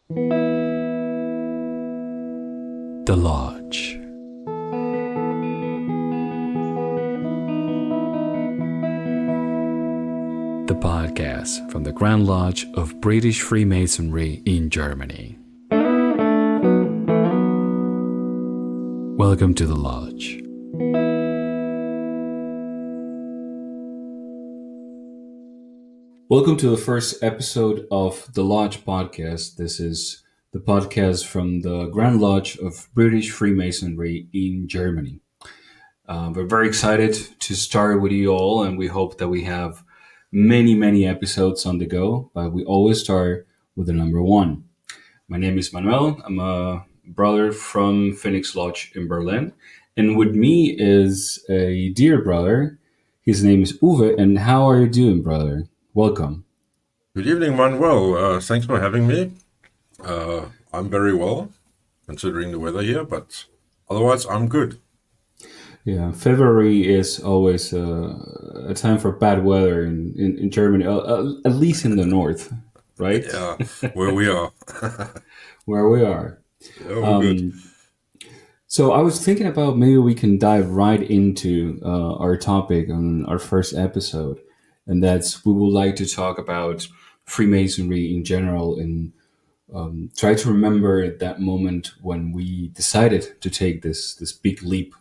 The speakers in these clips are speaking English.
The Lodge. The podcast from the Grand Lodge of British Freemasonry in Germany. Welcome to the Lodge. Welcome to the first episode of the Lodge podcast. This is the podcast from the Grand Lodge of British Freemasonry in Germany. We're very excited to start with you all, and we hope that we have many episodes on the go, but we always start with the number one. My name is Manuel. I'm a brother from Phoenix Lodge in Berlin, and with me is a dear brother. His name is Uwe, and how are you doing, brother? Welcome. Good evening, Manuel. Thanks for having me. I'm very well, considering the weather here, but otherwise I'm good. Yeah, February is always a time for bad weather in Germany, at least in the north, right? Yeah, where we are. Where we are. Oh, good. So I was thinking about maybe we can dive right into our topic on our first episode, and that's we would like to talk about Freemasonry in general and try to remember that moment when we decided to take this big leap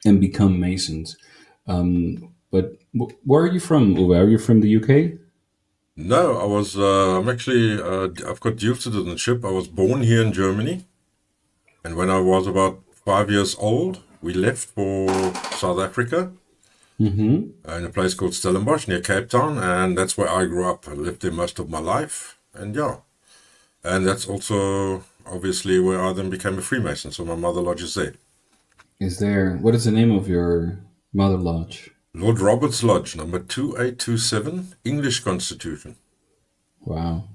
and become Masons. But where are you from, Uwe? Are you from the UK? No, I've got dual citizenship. I was born here in Germany, and when I was about 5 years old, we left for South Africa in a place called Stellenbosch near Cape Town, and that's where I grew up. I lived there most of my life, and yeah. And that's also obviously where I then became a Freemason. So my mother lodge is there. What is the name of your mother lodge? Lord Robert's Lodge, number 2827, English Constitution. Wow.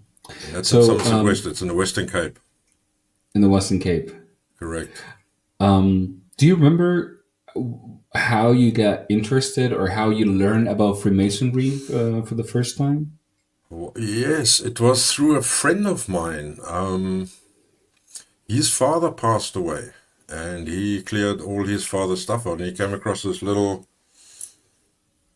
And that's So, at Somerset West. It's in the Western Cape. in the Western Cape. Correct. Do you remember how you got interested or how you learned about Freemasonry for the first time? Yes, it was through a friend of mine. His father passed away, and he cleared all his father's stuff out, and he came across this little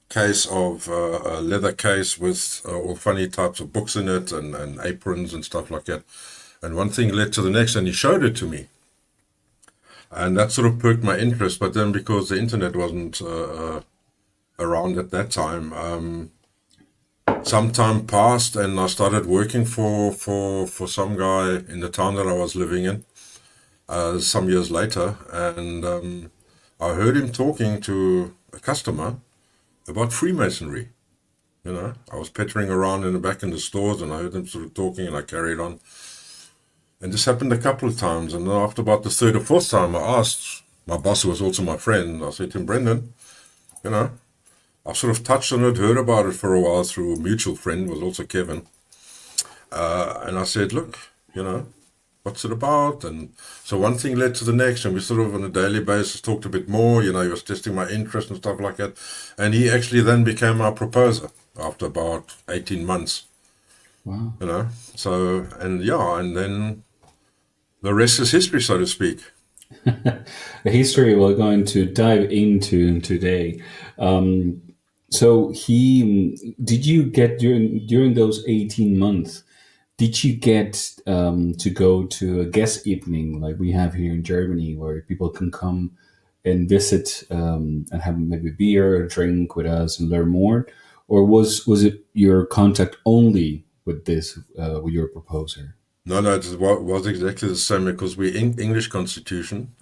case of a leather case with all funny types of books in it and aprons and stuff like that. And one thing led to the next, and he showed it to me. And that sort of perked my interest. But then because the internet wasn't around at that time, some time passed and I started working for some guy in the town that I was living in some years later. And I heard him talking to a customer about Freemasonry. You know, I was pettering around in the back in the stores and I heard them sort of talking and I carried on. And this happened a couple of times. And then after about the third or fourth time, I asked my boss, who was also my friend, I said to him, Brendan, you know, I've sort of touched on it, heard about it for a while through a mutual friend, was also Kevin. And I said, look, you know, what's it about? And so one thing led to the next, and we sort of on a daily basis talked a bit more. You know, he was testing my interest and stuff like that. And he actually then became our proposer after about 18 months. Wow. You know, so, and yeah, and then the rest is history, so to speak. The history we're going to dive into today. So did you get during those 18 months, did you get to go to a guest evening like we have here in Germany where people can come and visit and have maybe beer or drink with us and learn more? Or was it your contact only with with your proposer? No, it was exactly the same because we're in English Constitution.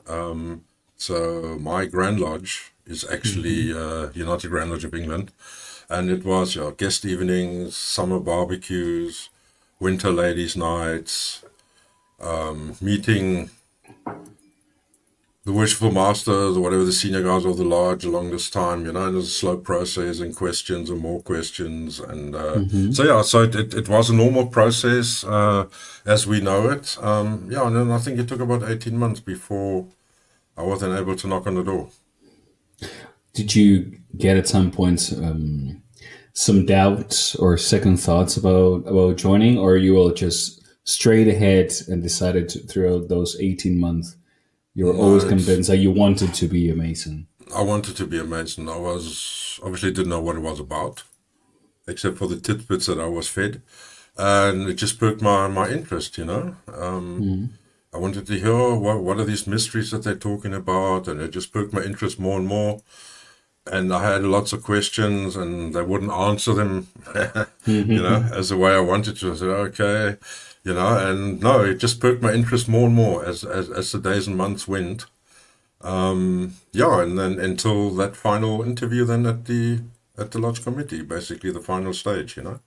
So my Grand Lodge is actually United Grand Lodge of England. And it was guest evenings, summer barbecues, winter ladies' nights, meeting the worshipful masters or whatever the senior guys of the lodge along this time, you know, and there's a slow process and questions and more questions. And so it was a normal process as we know it. And then I think it took about 18 months before I wasn't able to knock on the door. Did you get at some points some doubts or second thoughts about joining, or you will just straight ahead and decided to, throughout those 18 months, you were No, always it's convinced that you wanted to be a Mason? I wanted to be a Mason. I was obviously didn't know what it was about, except for the tidbits that I was fed, and it just perked my interest. Mm. I wanted to hear what are these mysteries that they're talking about, and it just perked my interest more and more. And I had lots of questions, and they wouldn't answer them, as the way I wanted to. I said, okay, and no, it just perked my interest more and more as the days and months went. Yeah, and then until that final interview, then at the lodge committee, basically the final stage. So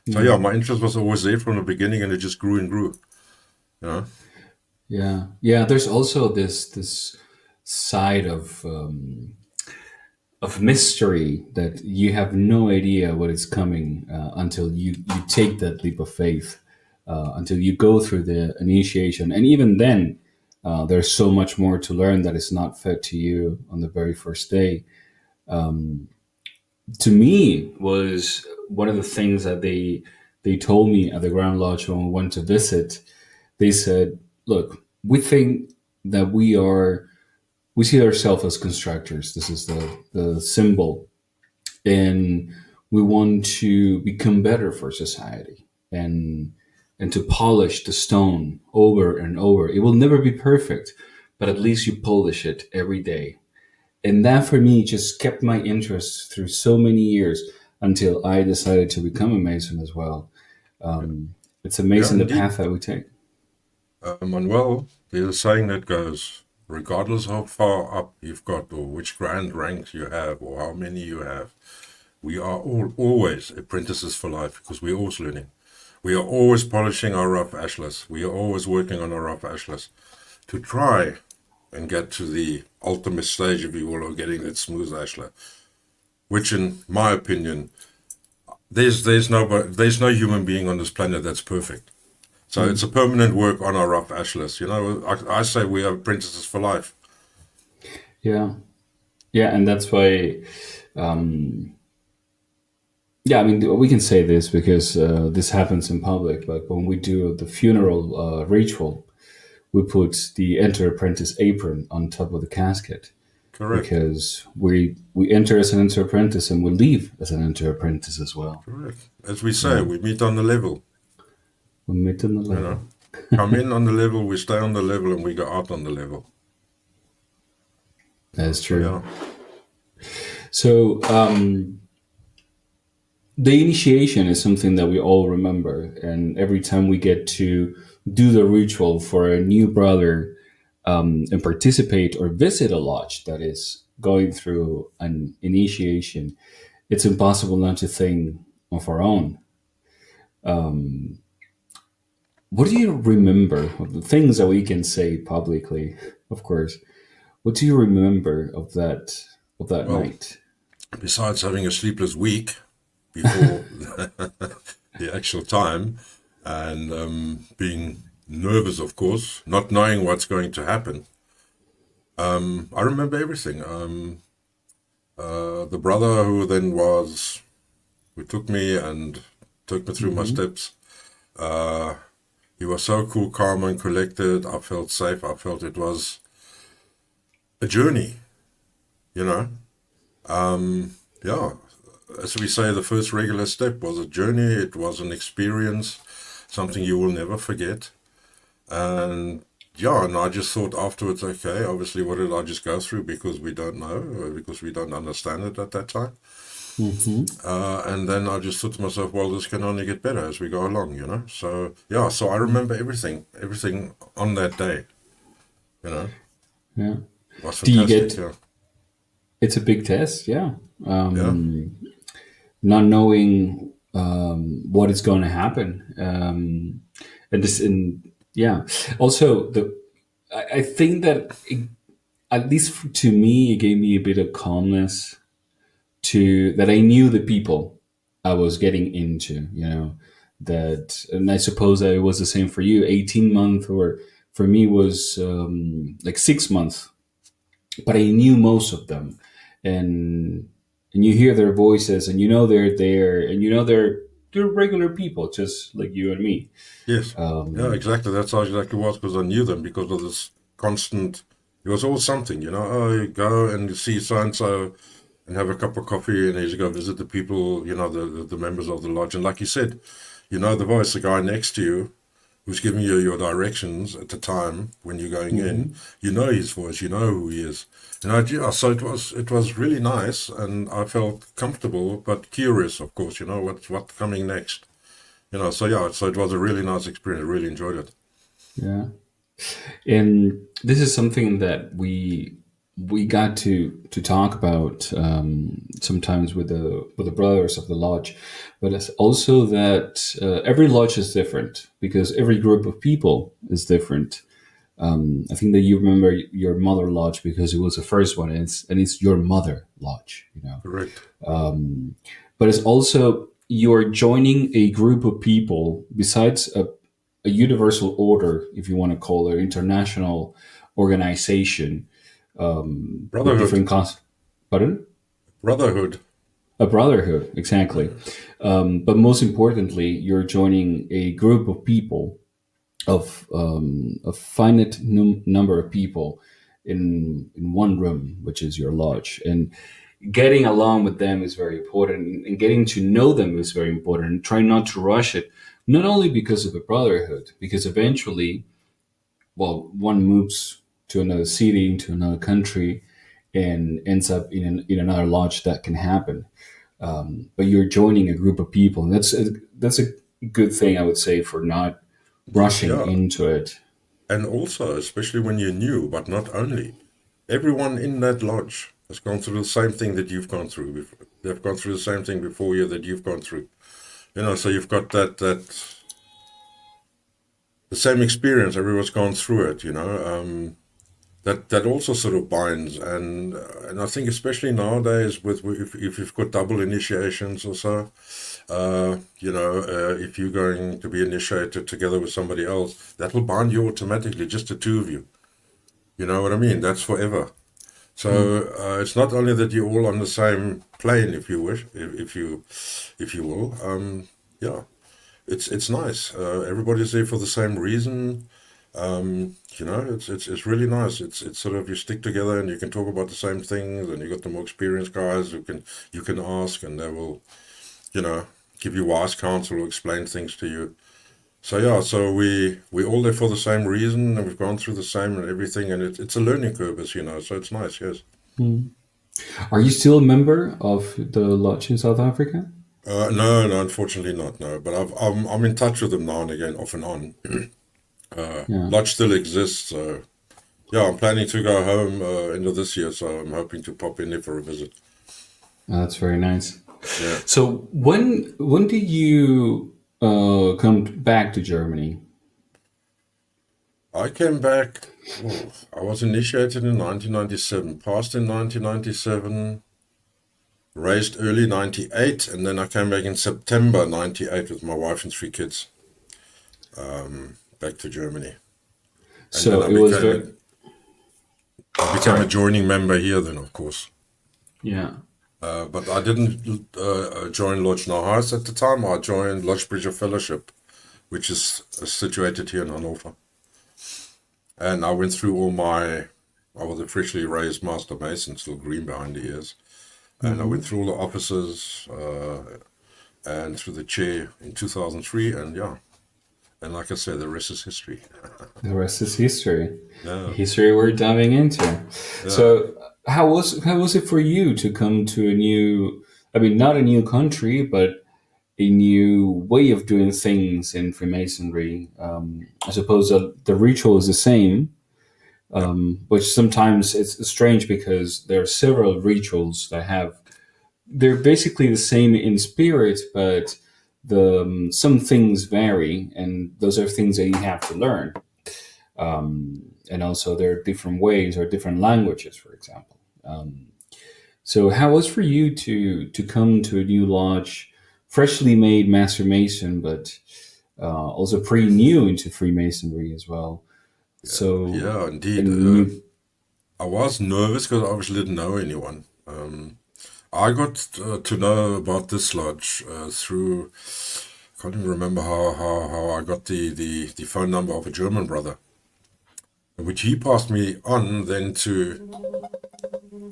Yeah. yeah, my interest was always there from the beginning, and it just grew and grew. You know, Yeah. Yeah. There's also this side of mystery that you have no idea what is coming until you take that leap of faith, until you go through the initiation, and even then, there's so much more to learn that is not fed to you on the very first day. To me, was one of the things that they told me at the Grand Lodge when we went to visit. They said, "Look, we think that we see ourselves as constructors. This is the symbol, and we want to become better for society and to polish the stone over and over. It will never be perfect, but at least you polish it every day." And that for me just kept my interest through so many years until I decided to become a Mason as well. It's yeah, amazing the indeed. path that we take. Manuel, there's a saying that goes, regardless how far up you've got, or which grand ranks you have, or how many you have, we are all always apprentices for life because we're always learning. We are always polishing our rough ashless. We are always working on our rough ashless to try and get to the ultimate stage, if you will, of getting that smooth ashlar. Which, in my opinion, there's no human being on this planet that's perfect. So it's a Mm. permanent work on our rough ashless. I say we are apprentices for life. Yeah, yeah, and that's why. Um, yeah, I mean, we can say this because this happens in public. But when we do the funeral ritual, we put the enter apprentice apron on top of the casket Correct. because we enter as an enter apprentice and we leave as an enter apprentice as well. Correct. As we say, Yeah, we meet on the level. we meet on the You know, level. come in on the level, we stay on the level, and we go out on the level. That's So true. yeah, So the initiation is something that we all remember, and every time we get to do the ritual for a new brother and participate or visit a lodge that is going through an initiation, it's impossible not to think of our own. What do you remember of the things that we can say publicly? Of course, what do you remember of that well, night? besides having a sleepless week before the actual time, and being nervous, of course, not knowing what's going to happen, I remember everything. The brother who took me and took me through my Hmm. steps, he was so cool, calm, and collected. I felt safe. I felt it was a journey, you know. Yeah, as we say, the first regular step was a journey. It was an experience, something you will never forget. And yeah, and I just thought afterwards, okay, obviously, what did I just go through? Because we don't know, or because we don't understand it at that time. Hmm. And then I just thought to myself, well, this can only get better as we go along. So yeah, so I remember everything on that day. You know, Yeah. it was Do you fantastic. get? Yeah, It's a big test. Yeah. yeah, Not knowing what is going to happen, and this, and yeah. Also, I think that at least to me, it gave me a bit of calmness to that I knew the people I was getting into, that, and I suppose that it was the same for you. 18 month, or for me was like 6 months, but I knew most of them, and and you hear their voices, and they're there, and they're they're regular people, just like you and me. Yes. Yeah, Um, exactly. That's how exactly it was because I knew them because of this constant. It was always something, you know. Oh, you go and you see so and so and have a cup of coffee, and then you go visit the people, you know, the members of the lodge. And like you said, you know the voice, the guy next to you who's giving you your directions at the time when you're going in. mhm. You know his voice. You know who he is. And yeah, so it was really nice, and I felt comfortable but curious, of course. You know what's coming next. You know, so yeah, so it was a really nice experience. I really enjoyed it. Yeah. And this is something that we got to talk about sometimes with the brothers of the lodge, but it's also that every lodge is different because every group of people is different. I think that you remember your mother lodge because it was the first one, and it's your mother lodge, you know. Correct. But it's also you're joining a group of people besides a universal order, if you want to call it, international organization with Brotherhood. different costs. Pardon? Brotherhood. A brotherhood, exactly. But most importantly, you're joining a group of people of a finite number of people in one room, which is your lodge, and getting along with them is very important, and getting to know them is very important. And try not to rush it, not only because of the brotherhood, because eventually, well, one moves to another city, to another country, and ends up in another lodge. That can happen, but you're joining a group of people, and that's a good thing, I would say, for not rushing Yeah. into it. And also, especially when you're new, but not only, everyone in that lodge has gone through the same thing that you've gone through before. They've gone through the same thing before you that you've gone through. You know, so you've got that the same experience. Everyone's gone through it. You know, that also sort of binds, and I think especially nowadays if you've got double initiations or so, if you're going to be initiated together with somebody else, that will bind you automatically, just the two of you. You know what I mean? That's forever. Mm. So it's not only that you're all on the same plane, if you wish, if you will. Yeah, it's nice. Everybody's there for the same reason. It's really nice. It's sort of you stick together and you can talk about the same things, and you got the more experienced guys who you can ask, and they will, you know, give you wise counsel or explain things to you. So yeah, so we all there for the same reason, and we've gone through the same and everything, and it's a learning curve, as you know. So it's nice, yes. Mm. Are you still a member of the lodge in South Africa? No, no, unfortunately not. No, but I'm in touch with them now and again, off and on. Yeah. Lodge still exists, so yeah, I'm planning to go home end of this year, so I'm hoping to pop in there for a visit. That's very nice. Yeah, So when did you come back to Germany? I came back. Oh, I was initiated in 1997, passed in 1997, raised early 98, and then I came back in September 98 with my wife and three kids back to Germany. And then So it was very I became a sorry. joining member here then, of course. Yeah. But I didn't join Lodge Nahas at the time. I joined Lodge Bridger Fellowship, which is situated here in Hannover. And I went through I was a freshly raised Master Mason, still green behind the ears. And I went Hmm. through all the offices and through the chair in 2003. And yeah, and like I said, the rest is history. The rest is history. The Yeah, history we're diving into. yeah. So how was it for you to come to a new? I mean, not a new country, but a new way of doing things in Freemasonry. I suppose the ritual is the same, Yeah. which sometimes it's strange because there are several rituals that have they're basically the same in spirit, but some things vary, and those are things that you have to learn. And also, there are different ways or different languages, for example. So, how was for you to come to a new lodge, freshly made Master Mason, but also pretty new into Freemasonry as well? So, Yeah, indeed. and new. I was nervous because I obviously didn't know anyone. I got to know about this lodge through, I can't even remember how I got the phone number of a German brother, which he passed me on then to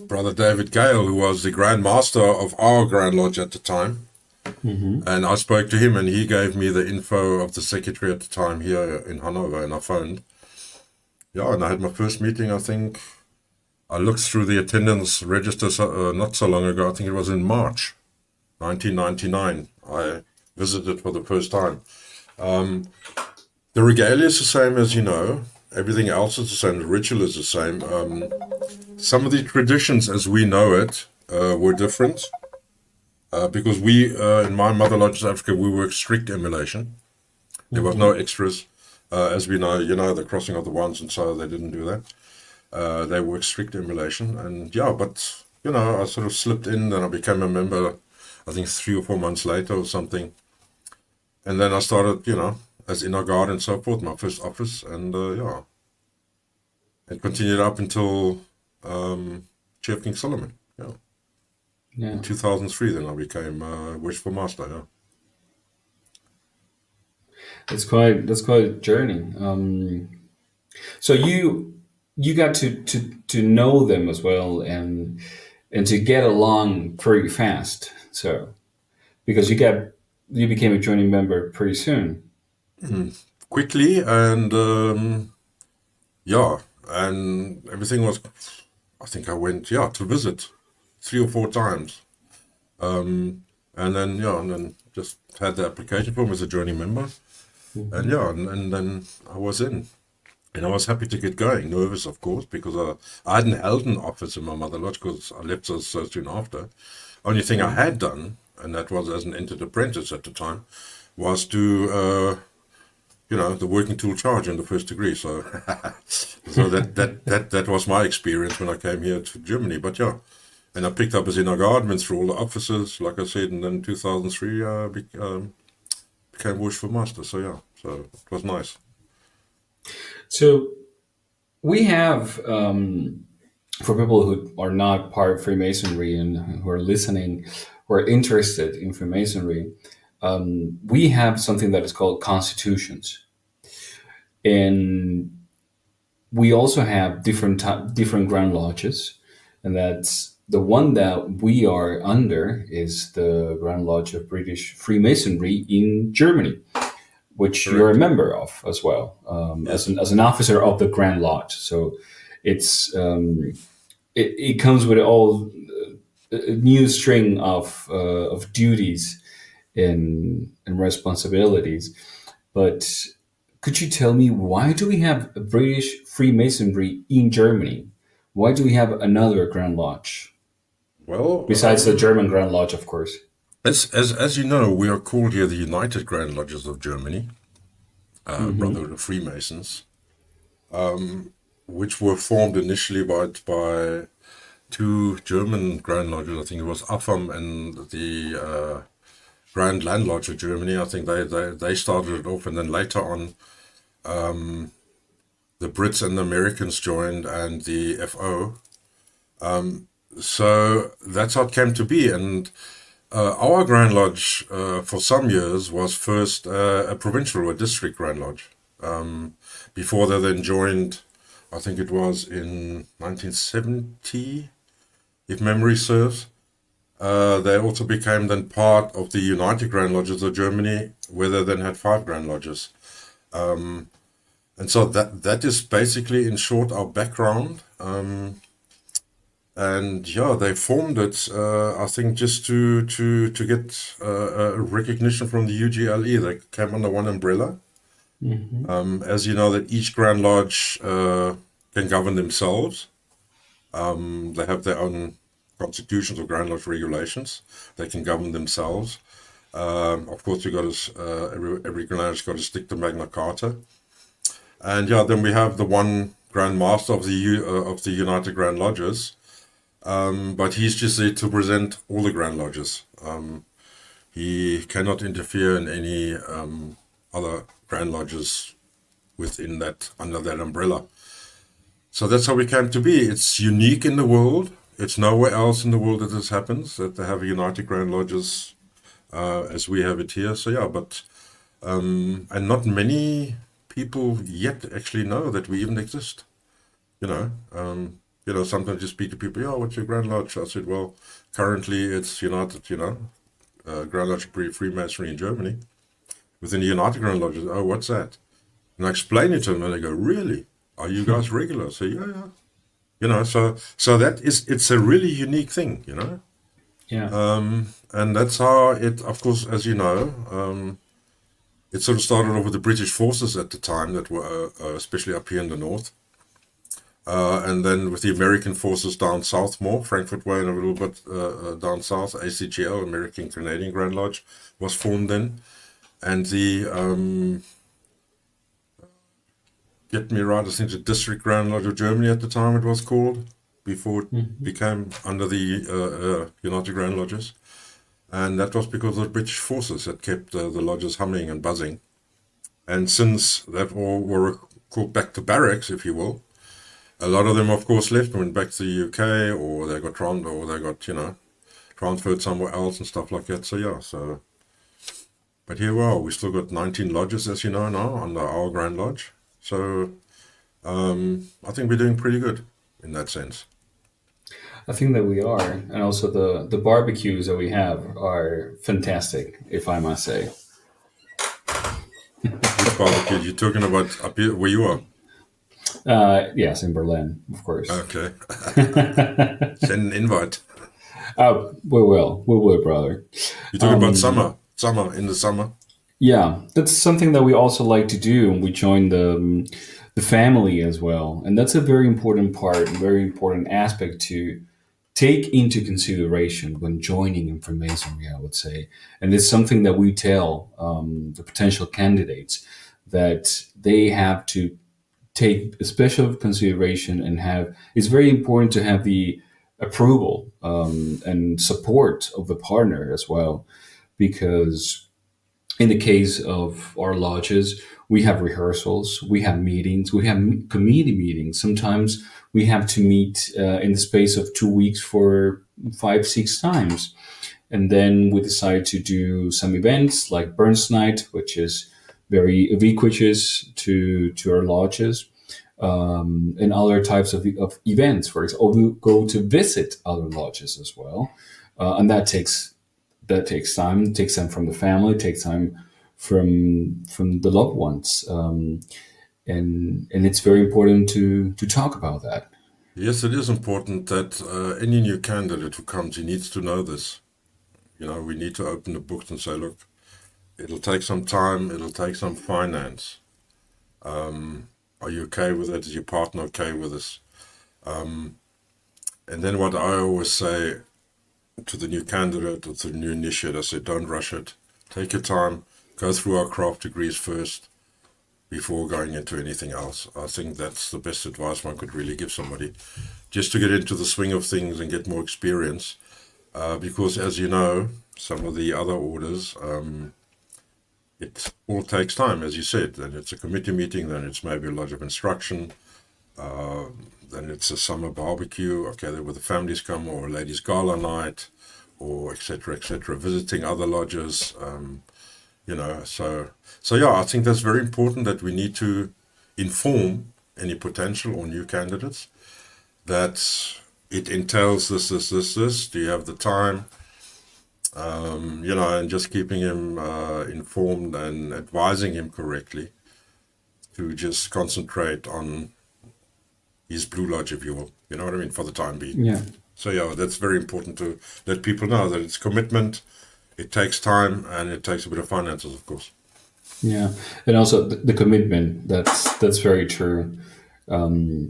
Brother David Gale, who was the Grand Master of our Grand Lodge at the time. Mm-hmm. And I spoke to him, and he gave me the info of the secretary at the time here in Hanover, and I phoned. Yeah, and I had my first meeting, I think. I looked through the attendance register not so long ago. I think it was in March 1999. I visited for the first time. The regalia is the same as you know. Everything else is the same. The ritual is the same. Some of the traditions as we know it were different. Because we, in my mother lodge South Africa, we work strict emulation. There was no Mm-hmm. extras. As we know, the crossing of the wands, and so they didn't do that. They work strict emulation. And yeah, but, I sort of slipped in and I became a member, I think 3 or 4 months later or something. And then I started, as inner guard and so forth, my first office. And yeah, it continued up until Chief King Solomon. Yeah. In Yeah, 2003, then I became Worshipful Master. Yeah. that's quite a journey. So you got to know them as well, and to get along pretty fast. So because you became a joining member pretty soon. Quickly, and yeah, and everything was, I think I went, yeah, to visit 3 or 4 times. And then just had the application form as a joining member. And Mm-hmm. yeah, and then I was in. And I was happy to get going, nervous, of course, because I hadn't held an office in my mother lodge because I left so soon after. Only thing I Yeah. had done, and that was as an entered apprentice at the time, was to the working tool charge in the first degree. So, so that was my experience when I came here to Germany. But yeah, and I picked up as inner guard, went through all the offices, like I said, and then in 2003 became worshipful master. So yeah, so it was nice. So we have, for people who are not part of Freemasonry and who are listening, who are interested in Freemasonry, we have something that is called constitutions, and we also have different grand lodges, and that's the one that we are under is the Grand Lodge of British Freemasonry in Germany, which you're a Correct. member of as well, Yes. as an officer of the Grand Lodge. So it's it comes with all a new string of duties and responsibilities. But could you tell me why do we have a British Freemasonry in Germany? Why do we have another Grand Lodge Well, besides the German Grand Lodge, of course? as you know, we are called here the United Grand Lodges of Germany, Mm-hmm. Brotherhood of Freemasons, which were formed initially by two German Grand Lodges. I think it was AFAM and the Grand Land Lodge of Germany. I think they started it off, and then later on, the Brits and the Americans joined, and the FO. So that's how it came to be. And our Grand Lodge, for some years, was first a provincial or district Grand Lodge. Before they then joined, I think it was in 1970, if memory serves. They also became then part of the United Grand Lodges of Germany, where they then had 5 Grand Lodges. And so that is basically, in short, our background. And yeah, they formed it, I think, just to get recognition from the UGLE. They came under one umbrella. Mm-hmm. As you know, that each Grand Lodge can govern themselves. They have their own constitutions or Grand Lodge regulations. They can govern themselves. Of course, you got to every Grand Lodge got to stick to Magna Carta. And yeah, then we have the one Grand Master of the United Grand Lodges. But he's just there to present all the Grand Lodges. He cannot interfere in any other Grand Lodges under that umbrella. So that's how we came to be. It's unique in the world. It's nowhere else in the world that this happens, that they have United Grand Lodges as we have it here. So yeah, but and not many people yet actually know that we even exist. You know, sometimes you speak to people. Yeah, what's your Grand Lodge? I said, well, currently it's United. Grand Lodge of Freemasonry in Germany. Within the United Grand Lodges, oh, what's that? And I explain it to them, and they go, really? Are you guys regular? I say, yeah, yeah. So that is, it's a really unique thing, Yeah. and that's how it, of course, as you know, it sort of started off with the British forces at the time that were, especially up here in the north, and then with the American forces down south more, Frankfurt Way and a little bit down south, ACGL, American Canadian Grand Lodge, was formed then, and the get me right, I think the District Grand Lodge of Germany at the time it was called, before it Mhm. became under the United Grand Lodges. And that was because of the British forces that kept the lodges humming and buzzing. And since that all were called back to barracks, if you will, a lot of them, of course, left and went back to the UK, or they got transferred somewhere else and stuff like that. So yeah, but here we are. We still got 19 lodges, as you know now, under our Grand Lodge. So I think we're doing pretty good in that sense. I think that we are, and also the barbecues that we have are fantastic, if I must say. Which barbecue? You're talking about up here where you are? Yes, in Berlin, of course. Okay. Send an invite. We will, brother. You're talking about Um, summer in the summer. yeah, that's something that we also like to do, and we join the family as well, and that's a very important part, very important aspect to take into consideration when joining in Freemasonry, I would say. And it's something that we tell the potential candidates that they have to take a special consideration and have. It's very important to have the approval and support of the partner as well, because in the case of our lodges, we have rehearsals, we have meetings, we have committee meetings. Sometimes we have to meet in the space of 2 weeks for 5, 6 times. And then we decide to do some events like Burns Night, which is very ubiquitous to our lodges, and other types of events. For example, we go to visit other lodges as well. And that takes time. It takes time from the family. It takes time from the loved ones, and it's very important to talk about that. Yes, it is important that any new candidate who comes, he needs to know this. We need to open the books and say, look, it'll take some time, it'll take some finance. Are you okay with it? Is your partner okay with this? And then what I always say to the new candidate or to the new initiate, I say, don't rush it. Take your time, go through our craft degrees first before going into anything else. I think that's the best advice one could really give somebody, just to get into the swing of things and get more experience. Because as you know, some of the other orders, it all takes time, as you said. Then it's a committee meeting, then it's maybe a lodge of instruction, then it's a summer barbecue, okay, where the families come, or a ladies' gala night, or etc., visiting other lodges, so yeah, I think that's very important that we need to inform any potential or new candidates that it entails this. Do you have the time? And just keeping him informed and advising him correctly to just concentrate on his blue lodge, if you will. You know what I mean, for the time being. Yeah, So yeah, that's very important to let people know that it's commitment, it takes time, and it takes a bit of finances, of course. yeah, and also the commitment. That's very true,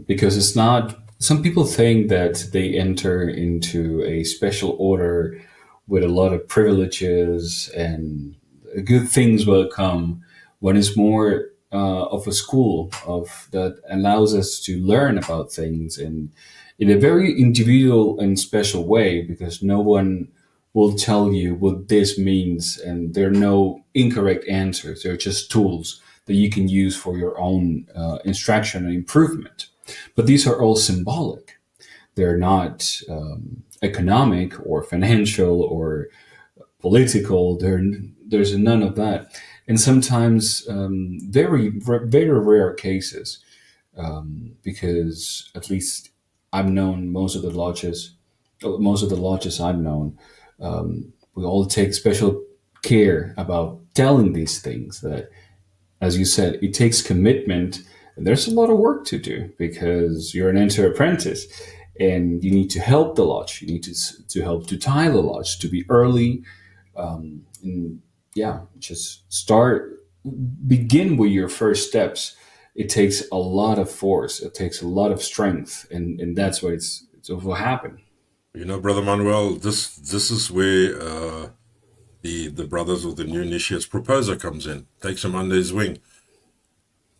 because it's not. Some people think that they enter into a special order with a lot of privileges and good things will come, when it's more of a school of that allows us to learn about things in a very individual and special way, because no one will tell you what this means, and there are no incorrect answers. They're just tools that you can use for your own instruction and improvement. But these are all symbolic. they're not economic or financial or political. There's none of that, and sometimes very rare cases, because at least I've known most of the lodges I've known, we all take special care about telling these things. That, as you said, it takes commitment. And there's a lot of work to do because you're an enter apprentice, and you need to help the lodge. You need to help to tie the lodge, to be early, and yeah, just begin with your first steps. It takes a lot of force. It takes a lot of strength, and that's what it's what will happen. You know, Brother Manuel, this is where the brothers of the new initiates proposer comes in, takes him under his wing.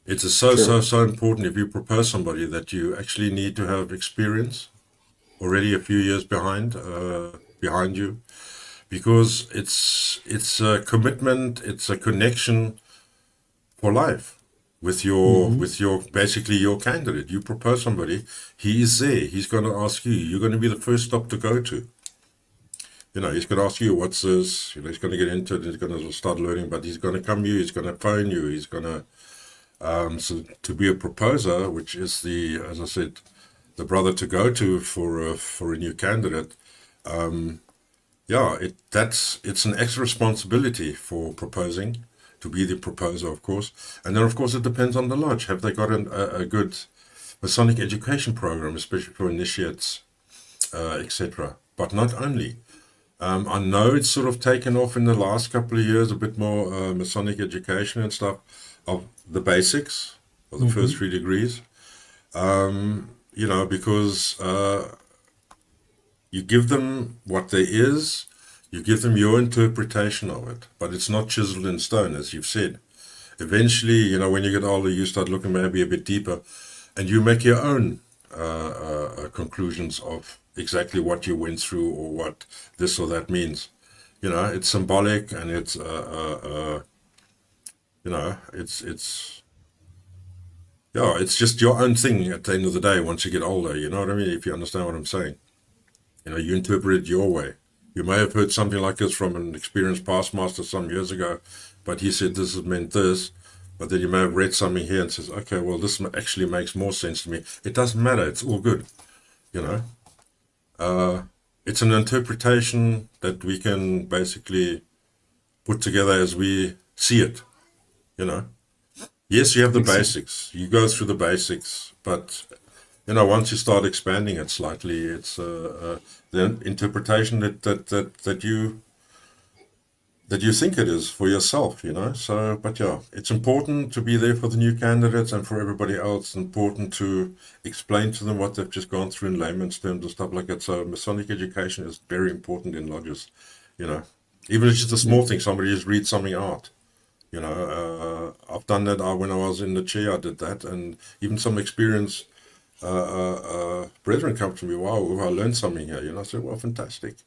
It's Sure. so important if you propose somebody that you actually need to have experience already a few years behind you, because it's a commitment, it's a connection for life Hmm. with your basically your candidate. You propose somebody, he is there, he's going to ask you, you're going to be the first stop to go to. You know, he's going to ask you, what's this? You know, he's going to get into it, he's going to start learning, but he's going to come you, he's going to phone you, he's going to, so to be a proposer, which is as I said, the brother to go to for a new candidate. Yeah, it's an extra responsibility for proposing, to be the proposer, of course. And then, of course, it depends on the lodge. Have they got a good Masonic education program, especially for initiates, etc.? But not only. I know it's sort of taken off in the last couple of years, a bit more Masonic education and stuff of the basics of the first Hmm. 3 degrees. You know, because you give them what there is, you give them your interpretation of it, but it's not chiseled in stone, as you've said. Eventually, you know, when you get older, you start looking maybe a bit deeper, and you make your own conclusions of exactly what you went through or what this or that means. You know, it's symbolic, and it's you know, it's yeah, it's just your own thing at the end of the day. Once you get older, you know what I mean. If you understand what I'm saying. You know, you interpret it your way. You may have heard something like this from an experienced past master some years ago, but he said this has meant this. But then you may have read something here and says, okay, well, this actually makes more sense to me. It doesn't matter. It's all good. You know, uh, it's an interpretation that we can basically put together as we see it. You know, yes, you have the Exactly. basics. You go through the basics, but you know, once you start expanding it slightly, it's the interpretation that you think it is for yourself, you know. So, but yeah, it's important to be there for the new candidates and for everybody else. It's important to explain to them what they've just gone through in layman's terms and stuff like that. So, Masonic education is very important in lodges, you know. Even if it's just a Yeah. small thing, somebody just reads something out. You know, I've done that when I was in the chair. I did that, and even some experienced brethren come to me. Wow, I learned something here. You know, I said, well, fantastic.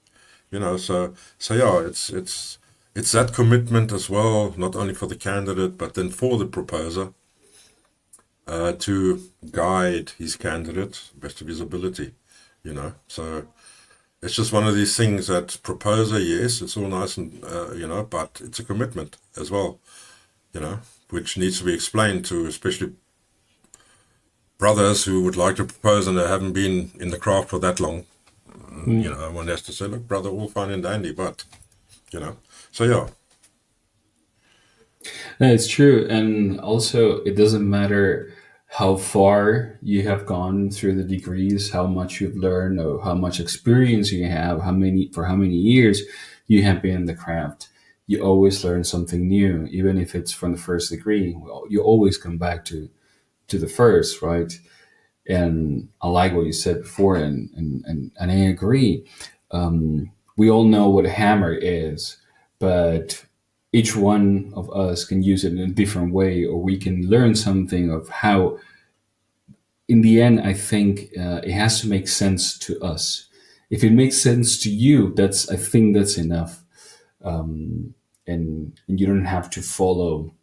You know, so yeah, it's that commitment as well, not only for the candidate but then for the proposer to guide his candidate best of his ability. You know, so it's just one of these things that proposer, yes, it's all nice and you know, but it's a commitment as well. You know, which needs to be explained to especially brothers who would like to propose and they haven't been in the craft for that long. You Mm. know, one has to say, look, brother, all fine and dandy, but you know, so yeah, No, it's true, and also it doesn't matter how far you have gone through the degrees, how much you've learned, or how much experience you have, how many years you have been in the craft. You always learn something new, even if it's from the first degree. Well, you always come back to the first, right? And I like what you said before, and I agree. We all know what a hammer is, but each one of us can use it in a different way, or we can learn something of how. In the end, I think it has to make sense to us. If it makes sense to you, that's I think that's enough, and you don't have to follow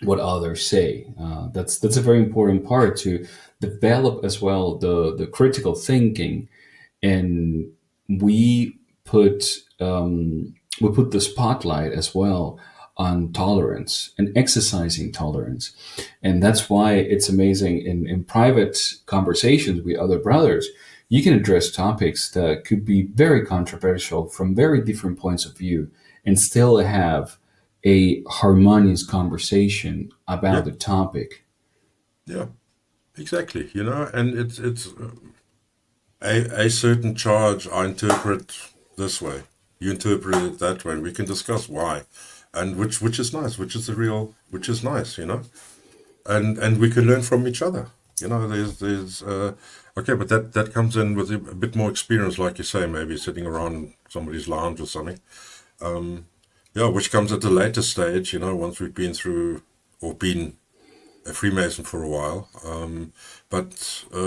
what others say. That's a very important part to develop as well the critical thinking, and we put we put the spotlight as well on tolerance and exercising tolerance. And that's why it's amazing in private conversations with other brothers, you can address topics that could be very controversial from very different points of view and still have a harmonious conversation about Yeah, the topic. yeah, exactly. And it's a certain charge I interpret this way. You interpret it that way. And we can discuss why, and which is nice, which is nice. And we can learn from each other. There's okay, but that comes in with a bit more experience, like you say, maybe sitting around somebody's lounge or something. Yeah, which comes at a later stage. Once we've been through or been a Freemason for a while. But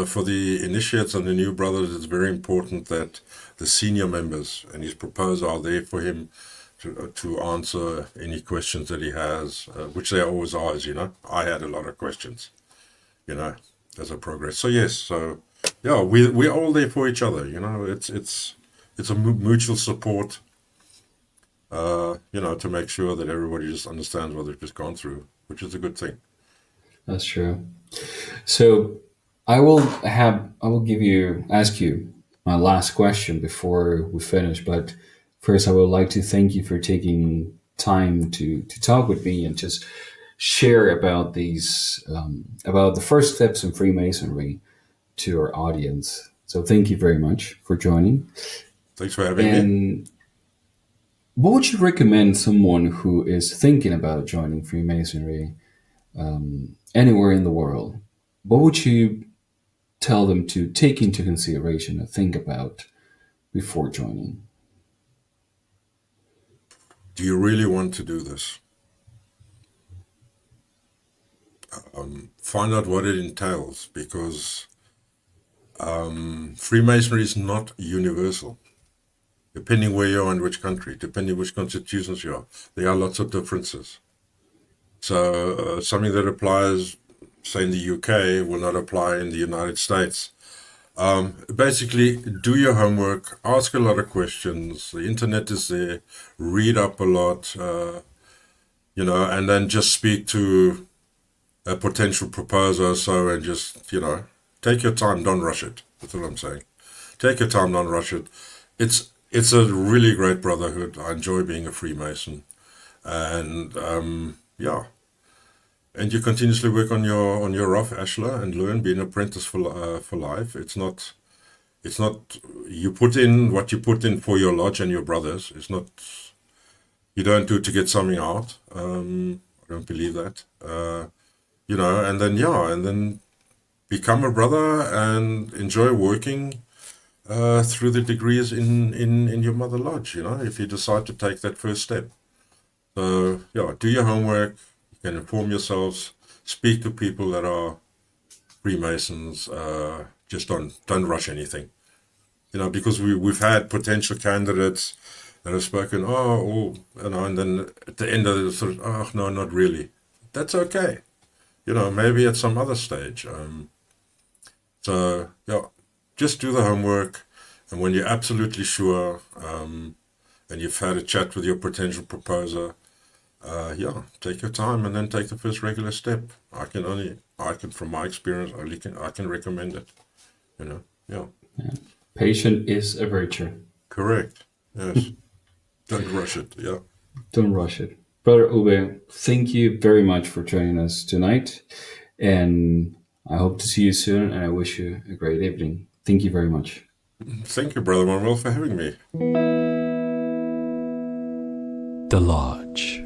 for the initiates and the new brothers, it's very important that the senior members and his proposers are there for him to answer any questions that he has, which there always are, as you know. I had a lot of questions, you know, as I progress. So yes, so yeah, we're all there for each other. It's a mutual support. To make sure that everybody just understands what they've just gone through, which is a good thing. That's true. So I will ask you my last question before we finish. But first, I would like to thank you for taking time to talk with me and just share about these about the first steps in Freemasonry to our audience. So thank you very much for joining. Thanks for having me. And what would you recommend someone who is thinking about joining Freemasonry anywhere in the world? What would you tell them to take into consideration and think about before joining? Do you really want to do this? Find out what it entails, because Freemasonry is not universal. Depending where you are in which country, depending which constitutions you are, there are lots of differences. So something that applies, say, in the UK will not apply in the United States. Basically, do your homework, ask a lot of questions. The internet is there, read up a lot, and then just speak to a potential proposer or so, and just, take your time, don't rush it. That's what I'm saying. Take your time, don't rush it. It's a really great brotherhood. I enjoy being a Freemason. And, yeah. And you continuously work on your rough ashlar and learn, be an apprentice for life. It's not you put in what you put in for your lodge and your brothers. It's not, you don't do it to get something out. I don't believe that. And then become a brother and enjoy working through the degrees in your mother lodge, if you decide to take that first step. So, yeah, do your homework. You can inform yourselves, speak to people that are Freemasons. Just don't rush anything, because we've had potential candidates that have spoken, and then at the end of it, sort of, oh no, not really. That's okay, maybe at some other stage. So yeah, just do the homework, and when you're absolutely sure, and you've had a chat with your potential proposer, take your time and then take the first regular step. I can from my experience, I can recommend it. Yeah. Patience is a virtue. Correct. Yes. Don't rush it. Yeah. Don't rush it. Brother Uwe, thank you very much for joining us tonight. And I hope to see you soon, and I wish you a great evening. Thank you very much. Thank you, Brother Manuel, for having me. The Lodge.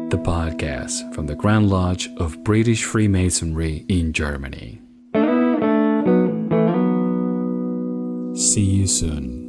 The podcast from the Grand Lodge of British Freemasonry in Germany. See you soon.